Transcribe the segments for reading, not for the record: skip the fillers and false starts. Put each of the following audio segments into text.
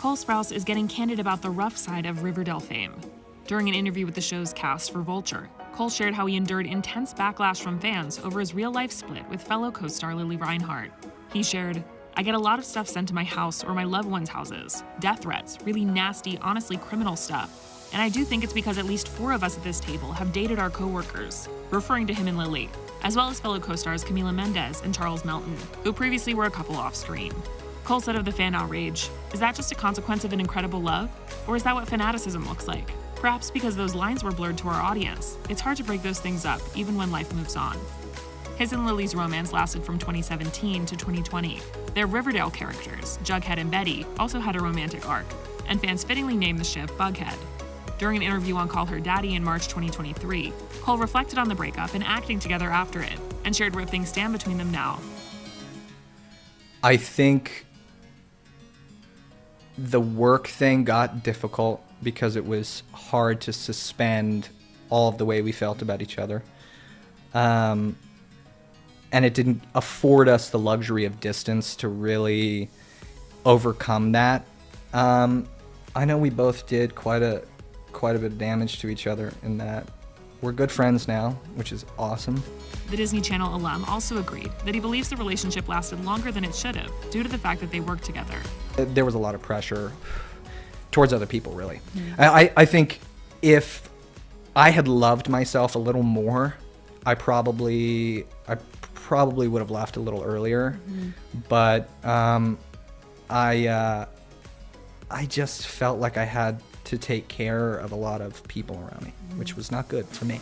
Cole Sprouse is getting candid about the rough side of Riverdale fame. During an interview with the show's cast for Vulture, Cole shared how he endured intense backlash from fans over his real-life split with fellow co-star Lili Reinhart. He shared, "I get a lot of stuff sent to my house or my loved ones' houses. Death threats, really nasty, honestly criminal stuff. And I do think it's because at least 4 of us at this table have dated our co-workers," referring to him and Lili, as well as fellow co-stars Camila Mendes and Charles Melton, who previously were a couple off-screen. Cole said of the fan outrage, "Is that just a consequence of an incredible love? Or is that what fanaticism looks like? Perhaps because those lines were blurred to our audience. It's hard to break those things up, even when life moves on." His and Lili's romance lasted from 2017 to 2020. Their Riverdale characters, Jughead and Betty, also had a romantic arc, and fans fittingly named the ship Bughead. During an interview on Call Her Daddy in March 2023, Cole reflected on the breakup and acting together after it, and shared where things stand between them now. I think the work thing got difficult because it was hard to suspend all of the way we felt about each other. And it didn't afford us the luxury of distance to really overcome that. I know we both did quite a bit of damage to each other in that. We're good friends now, which is awesome. The Disney Channel alum also agreed that he believes the relationship lasted longer than it should have, due to the fact that they worked together. There was a lot of pressure towards other people, really. I think if I had loved myself a little more, I probably would have left a little earlier. But I just felt like I had to take care of a lot of people around me, which was not good for me.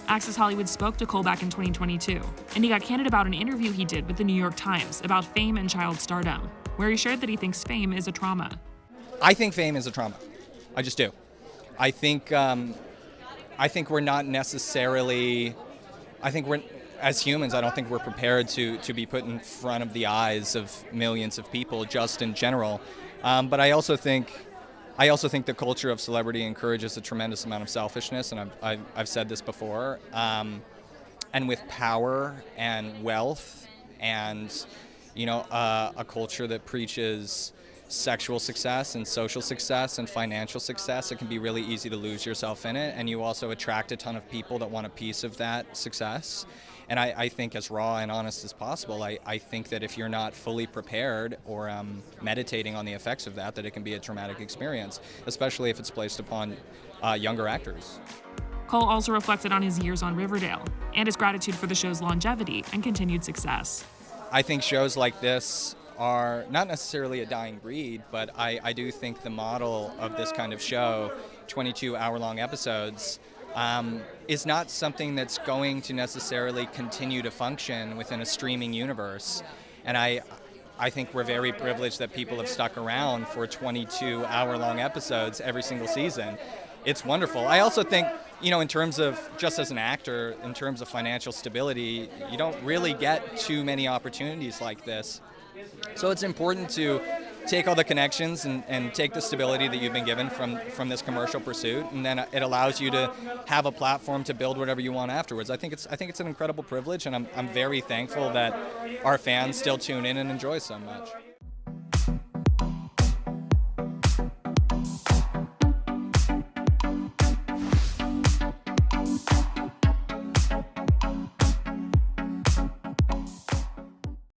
Access Hollywood spoke to Cole back in 2022, and he got candid about an interview he did with the New York Times about fame and child stardom, where he shared that he thinks fame is a trauma. I think fame is a trauma. I just do. I think we're not necessarily, as humans, I don't think we're prepared to be put in front of the eyes of millions of people just in general. But I also think the culture of celebrity encourages a tremendous amount of selfishness, and I've said this before. And with power and wealth and, a culture that preaches sexual success and social success and financial success, it can be really easy to lose yourself in it, and you also attract a ton of people that want a piece of that success. And I think as raw and honest as possible, I think that if you're not fully prepared or meditating on the effects of that it can be a traumatic experience, especially if it's placed upon younger actors. Cole also reflected on his years on Riverdale and his gratitude for the show's longevity and continued success. I think shows like this are not necessarily a dying breed, but I do think the model of this kind of show, 22-hour-long episodes, is not something that's going to necessarily continue to function within a streaming universe. And I think we're very privileged that people have stuck around for 22-hour-long episodes every single season. It's wonderful. I also think, in terms of, just as an actor, in terms of financial stability, you don't really get too many opportunities like this. So it's important to take all the connections and take the stability that you've been given from this commercial pursuit, and then it allows you to have a platform to build whatever you want afterwards. I think it's an incredible privilege, and I'm very thankful that our fans still tune in and enjoy so much.